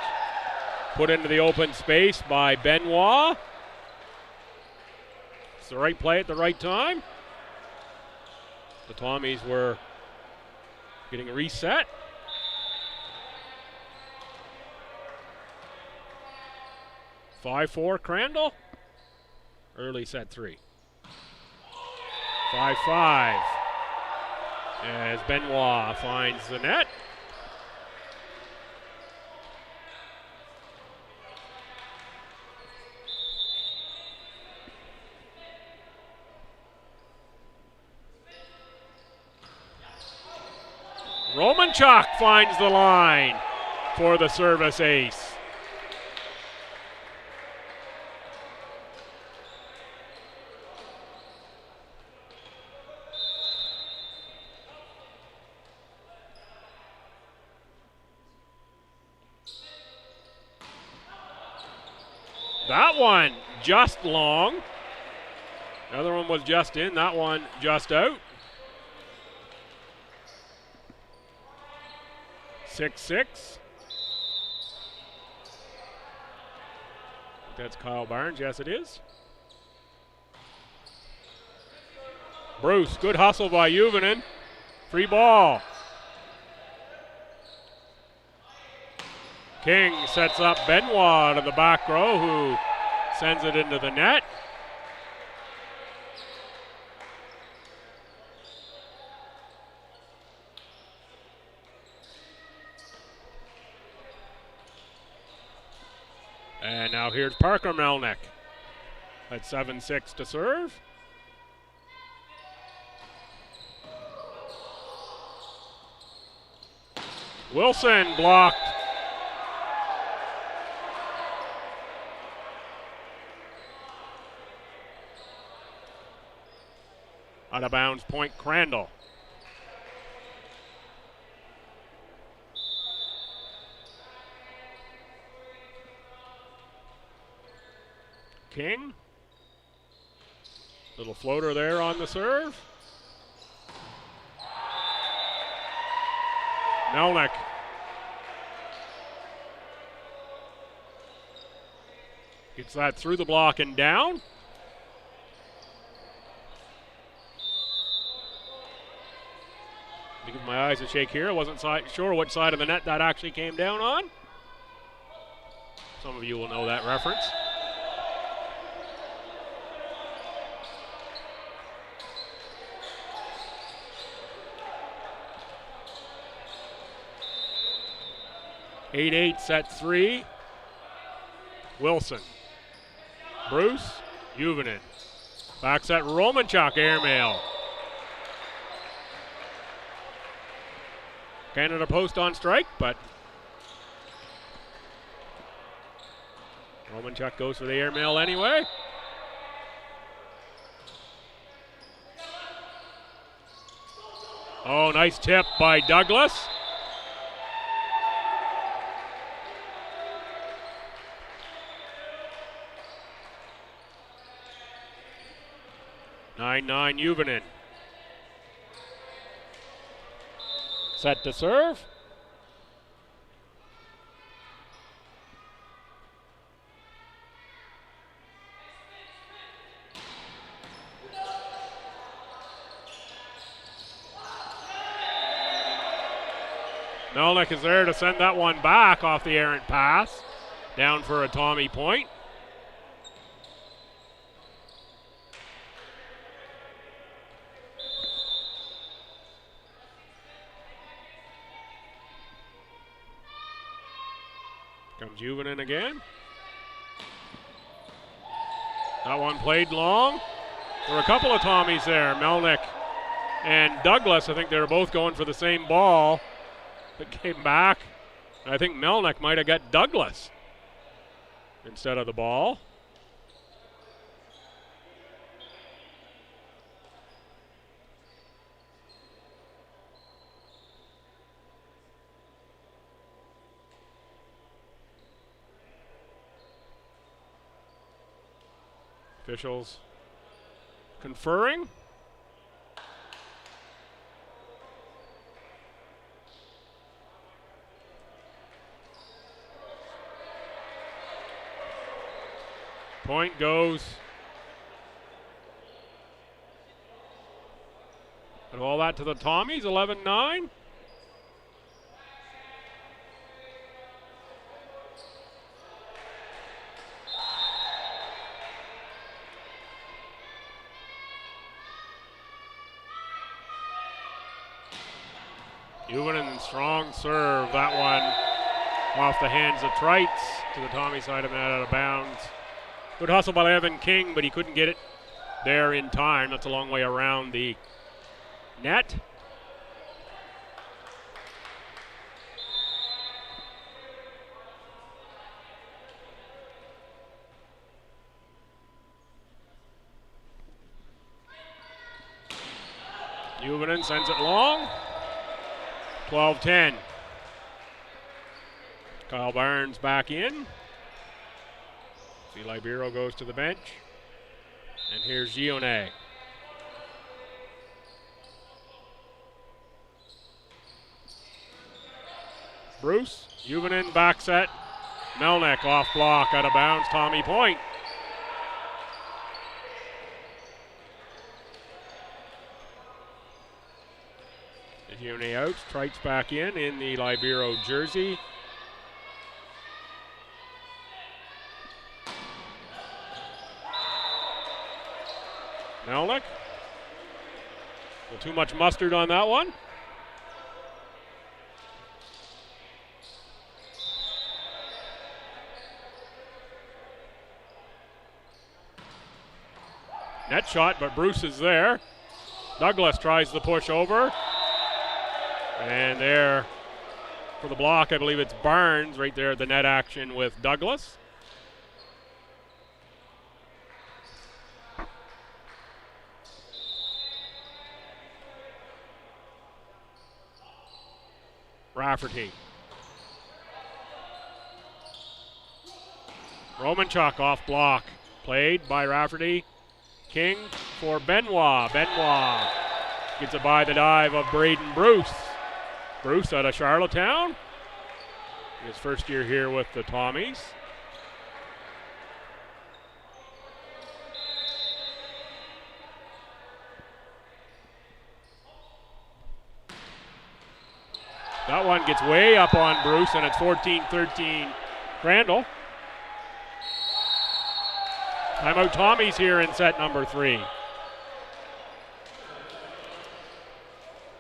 put into the open space by Benoit. It's the right play at the right time. The Tommies were getting reset. (5-4) Crandall. Early set 3. 5-5 as Benoit finds the net. Romanchuk finds the line for the service ace. That one just long. The other one was just in. That one just out. 6-6. That's Kyle Barnes. Yes, it is. Bruce, good hustle by Juvonen. Free ball. King sets up Benoit to the back row, who sends it into the net. And now here's Parker Melnick at 7-6 to serve. Wilson blocked. Out of bounds, point Crandall. King. Little floater there on the serve. Melnick. Gets that through the block and down. Give my eyes a shake here. I wasn't sure which side of the net that actually came down on. Some of you will know that reference. (8-8) set 3. Wilson. Bruce. Juvonen. Back set Romanchuk, airmail. Canada Post on strike, but Romanchuk goes for the airmail anyway. Oh, nice tip by Douglas. (9-9) Juvonen. Set to serve. Melnick is there to send that one back off the errant pass. Down for a Tommy point. Comes Juvenin again. That one played long. There were a couple of Tommies there. Melnick and Douglas, I think they were both going for the same ball. It came back. I think Melnick might have got Douglas instead of the ball. Officials conferring. Point goes. And all that to the Tommies, 11-9. Juvenin, strong serve. That one off the hands of Trites to the Tommy side of the net, out of bounds. Good hustle by Evan King, but he couldn't get it there in time. That's a long way around the net. Juvenin sends it long. 12-10. Kyle Barnes back in. See, Libero goes to the bench. And here's Gionnet. Bruce, Juvenin back set. Melnick off block, out of bounds, Tommy point. Gionnet out, Trites back in the Libero jersey. Melnick. A little too much mustard on that one. Net shot, but Bruce is there. Douglas tries the push over. And there for the block, I believe it's Barnes right there at the net action with Douglas. Rafferty. Romanchuk off block. Played by Rafferty. King for Benoit. Benoit gets it by the dive of Braden Bruce. Bruce out of Charlottetown. His first year here with the Tommies. That one gets way up on Bruce, and it's 14-13 Crandall. Timeout Tommies here in set number 3.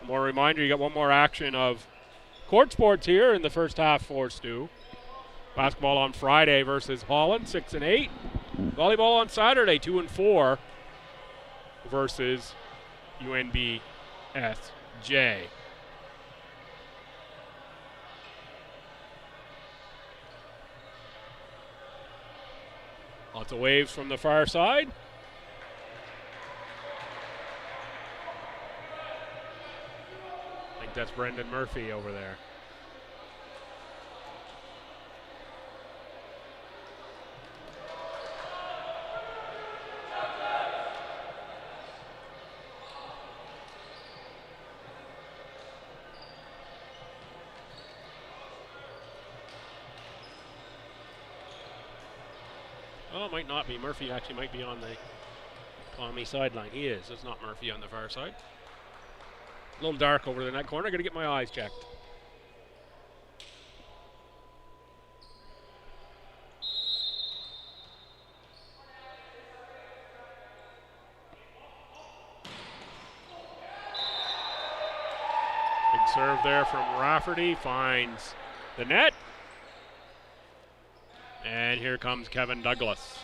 More reminder, you got one more action of court sports here in the first half for Stu. Basketball on Friday versus Holland, 6 and 8. Volleyball on Saturday, 2 and 4 versus UNBSJ. Lots of waves from the far side. I think that's Brendan Murphy over there. Oh, it might not be. Murphy actually might be on the Tommy sideline. He is. It's not Murphy on the far side. A little dark over in that corner. I got to get my eyes checked. serve there from Rafferty, finds the net. And here comes Kevin Douglas.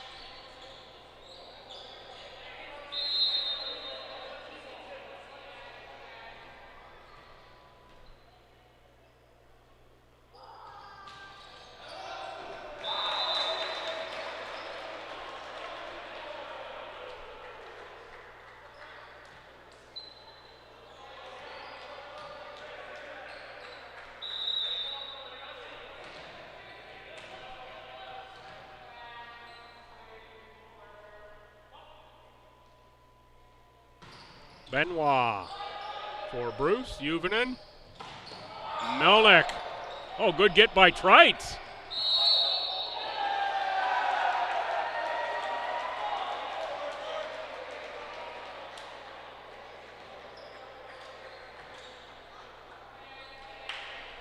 Benoit for Bruce, Juvonen, Melnick. Oh, good get by Trites.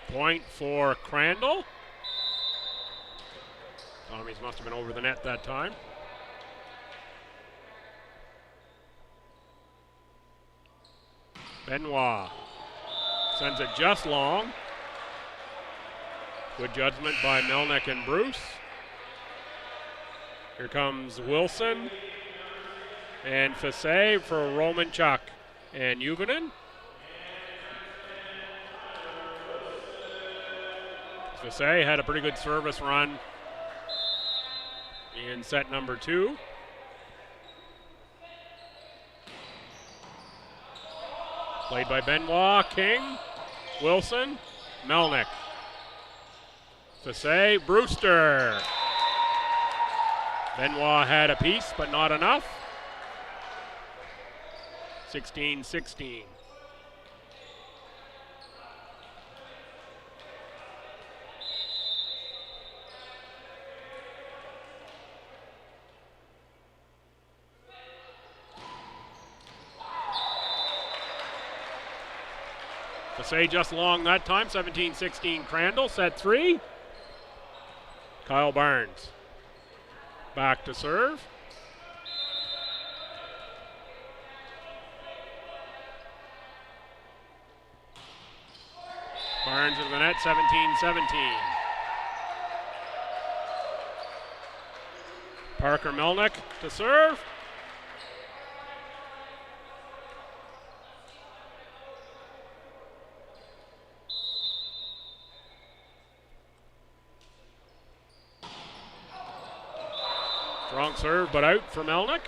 Point for Crandall. Tommies must have been over the net that time. Benoit sends it just long. Good judgment by Melnick and Bruce. Here comes Wilson and Fasse for Romanchuk and Juvonen. Fasse had a pretty good service run in set number 2. Played by Benoit, King, Wilson, Melnick. Fasse, Brewster. Benoit had a piece, but not enough. 16-16. Fasse just long that time, 17-16 Crandall, set 3. Kyle Barnes back to serve. Barnes into the net, 17-17. Parker Melnick to serve. Strong serve, but out for Melnick.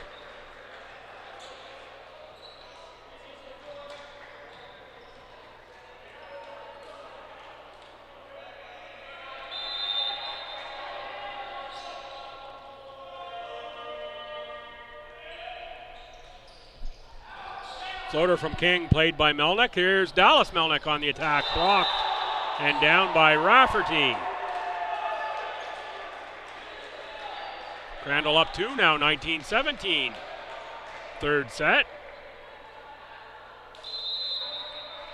Floater from King, played by Melnick. Here's Dallas Melnick on the attack, blocked and down by Rafferty. Crandall up 2 now, 19-17. Third set.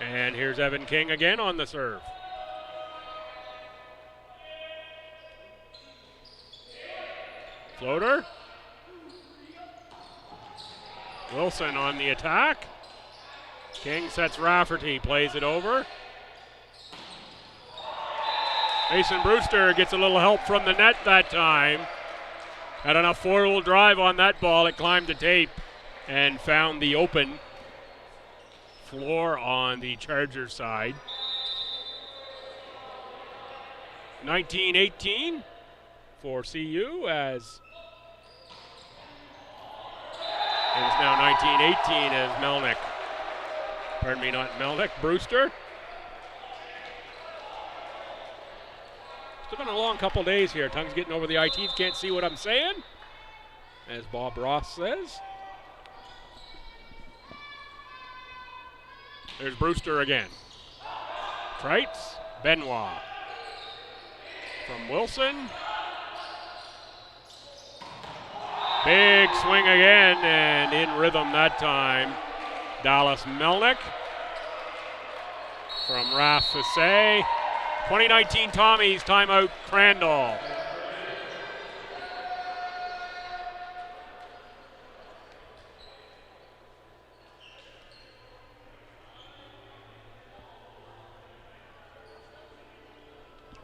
And here's Evan King again on the serve. Floater. Wilson on the attack. King sets Rafferty, plays it over. Mason Brewster gets a little help from the net that time. Had enough four-wheel drive on that ball. It climbed the tape and found the open floor on the Charger side. 19-18 for CU as it is now 19-18 as Melnick. Pardon me, not Melnick, Brewster. It's been a long couple days here. Tongue's getting over the ITs, can't see what I'm saying, as Bob Ross says. There's Brewster again. Trites, Benoit. From Wilson. Big swing again, and in rhythm that time. Dallas Melnick. From Raf Fasse. 2019 Tommies, timeout Crandall.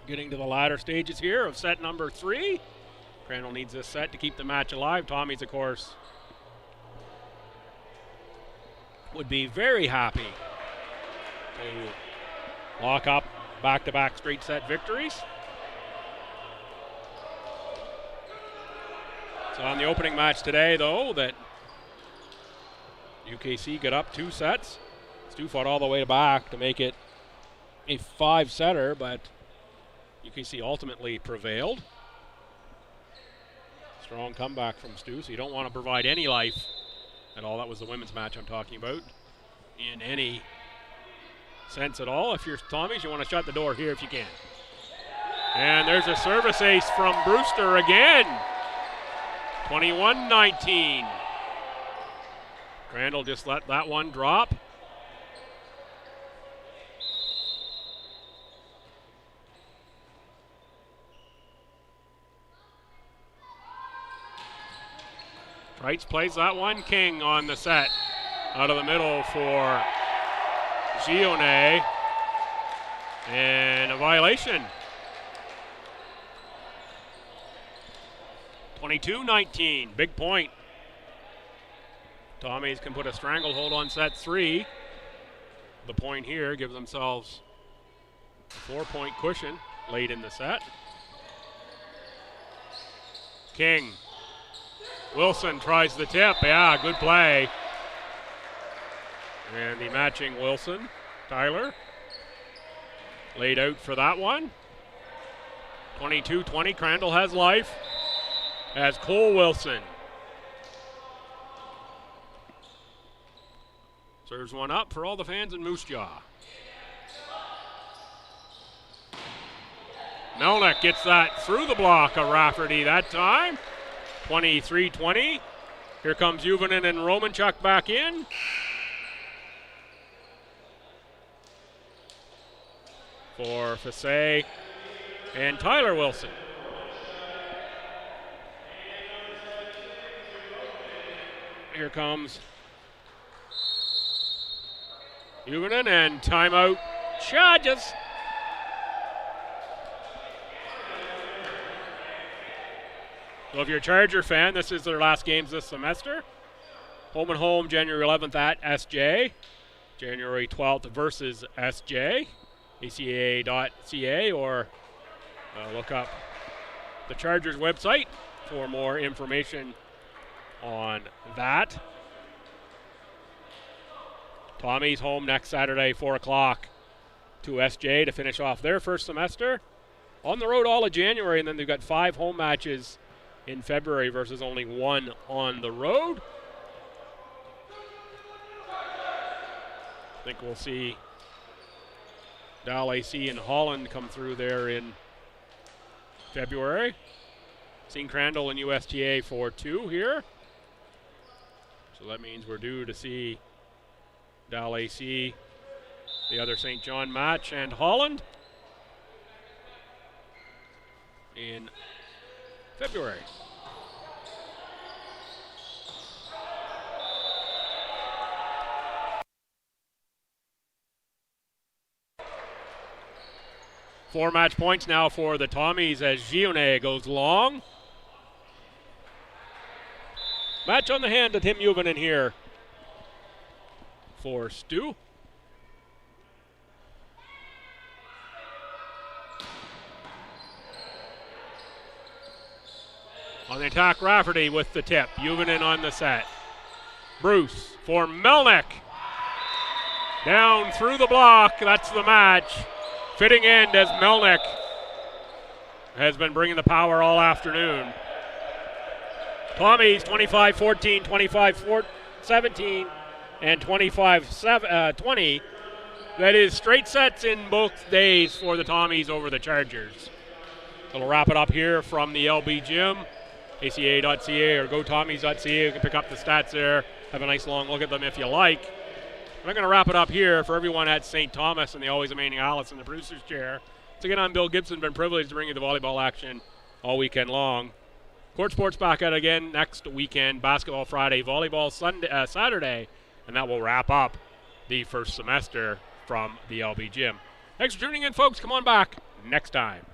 Getting to the latter stages here of set number 3. Crandall needs this set to keep the match alive. Tommy's, of course, would be very happy to lock up back-to-back straight set victories. So on the opening match today, though, that UKC got up 2 sets. Stu fought all the way back to make it a 5-setter, but UKC ultimately prevailed. Strong comeback from Stu, so you don't want to provide any life at all. That was the women's match I'm talking about in any sense at all. If you're Tommy's, you want to shut the door here if you can. And there's a service ace from Brewster again. 21-19. Crandall just let that one drop. Wrights plays that one. King on the set. Out of the middle for Gionnet. And a violation. 22-19. Big point. Tommies can put a stranglehold on set 3. The point here gives themselves a 4-point cushion late in the set. King. Wilson tries the tip. Yeah, good play. And the matching Wilson, Tyler, laid out for that one. 22-20. Crandall has life. As Cole Wilson serves one up for all the fans in Moose Jaw. Melnick gets that through the block of Rafferty that time. 23-20. Here comes Juvonen and Romanchuk back in. For Fassé and Tyler Wilson. Here comes Juvonen and timeout charges. So if you're a Charger fan, this is their last games this semester. Home and home, January 11th at SJ. January 12th versus SJ. ACAA.ca or look up the Chargers website for more information on that. Tommy's home next Saturday, 4 o'clock to SJ to finish off their first semester. On the road all of January, and then they've got 5 home matches in February versus only 1 on the road. I think we'll see Dal AC and Holland come through there in February. Seen Crandall and USTA for 2 here. So that means we're due to see Dal AC, the other St. John match, and Holland in February. Four match points now for the Tommies as Gionnet goes long. Match on the hand to Tim Juvonen here for Stu. On the attack, Rafferty with the tip. Juvonen on the set. Bruce for Melnick. Down through the block. That's the match. Fitting end as Melnick has been bringing the power all afternoon. Tommies 25-14, 25-17, and 25-20. That is straight sets in both days for the Tommies over the Chargers. So we'll wrap it up here from the LB Gym. ACA.ca or GoTommies.ca. You can pick up the stats there. Have a nice long look at them if you like. But I'm going to wrap it up here for everyone at St. Thomas and the always amazing Alice in the producer's chair. So again, I'm Bill Gibson. Been privileged to bring you the volleyball action all weekend long. Court Sports back out again next weekend. Basketball Friday, volleyball Sunday, Saturday, and that will wrap up the first semester from the LB Gym. Thanks for tuning in, folks. Come on back next time.